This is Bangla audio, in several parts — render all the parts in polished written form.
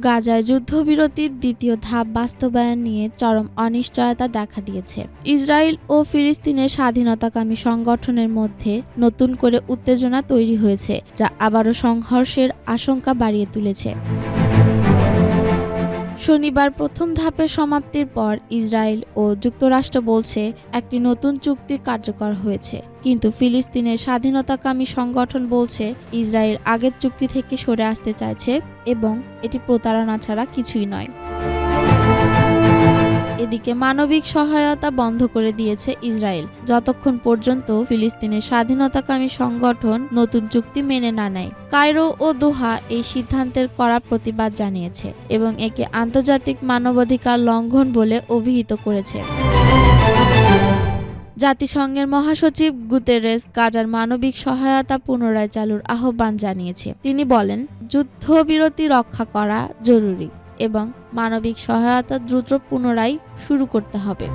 গাজায় যুদ্ধবিরতির দ্বিতীয় ধাপ বাস্তবায়ন নিয়ে চরম অনিশ্চয়তা দেখা দিয়েছে। ইসরায়েল ও ফিলিস্তিনের স্বাধীনতাকামী সংগঠনের মধ্যে নতুন করে উত্তেজনা তৈরি হয়েছে, যা আবারও সংঘর্ষের আশঙ্কা বাড়িয়ে তুলেছে। শনিবার প্রথম ধাপের সমাপ্তির পর ইসরায়েল ও যুক্তরাষ্ট্র বলছে একটি নতুন চুক্তি কার্যকর হয়েছে, কিন্তু ফিলিস্তিনের স্বাধীনতাকামী সংগঠন বলছে ইসরায়েল আগের চুক্তি থেকে সরে আসতে চাইছে এবং এটি প্রতারণা ছাড়া কিছুই নয়। এদিকে মানবিক সহায়তা বন্ধ করে দিয়েছে ইসরায়েল যতক্ষণ পর্যন্ত ফিলিস্তিনের স্বাধীনতাকামী সংগঠন নতুন চুক্তি মেনে না নেয়। কায়রো ও দোহা এই সিদ্ধান্তের কড়া প্রতিবাদ জানিয়েছে এবং একে আন্তর্জাতিক মানবাধিকার লঙ্ঘন বলে অভিহিত করেছে। জাতিসংঘের মহাসচিব গুতেরেস গাজার মানবিক সহায়তা পুনরায় চালুর আহ্বান জানিয়েছে। তিনি বলেন, যুদ্ধবিরতি রক্ষা করা জরুরি এবং মানবিক সহায়তা দ্রুত পুনরায় শুরু করতে হবে।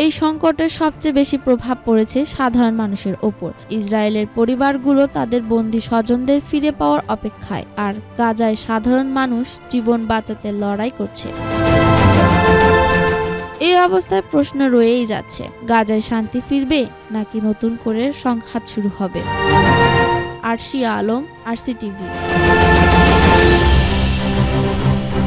এই সংকটের সবচেয়ে বেশি প্রভাব পড়েছে সাধারণ মানুষের ওপর। ইসরায়েলের পরিবারগুলো তাদের বন্দী স্বজনদের ফিরে পাওয়ার অপেক্ষায়, আর গাজায় সাধারণ মানুষ জীবন বাঁচাতে লড়াই করছে। এই অবস্থায় প্রশ্ন রয়েই যাচ্ছে, গাজায় শান্তি ফিরবে নাকি নতুন করে সংঘাত শুরু হবে? আরশিয়া আলম, RCTV।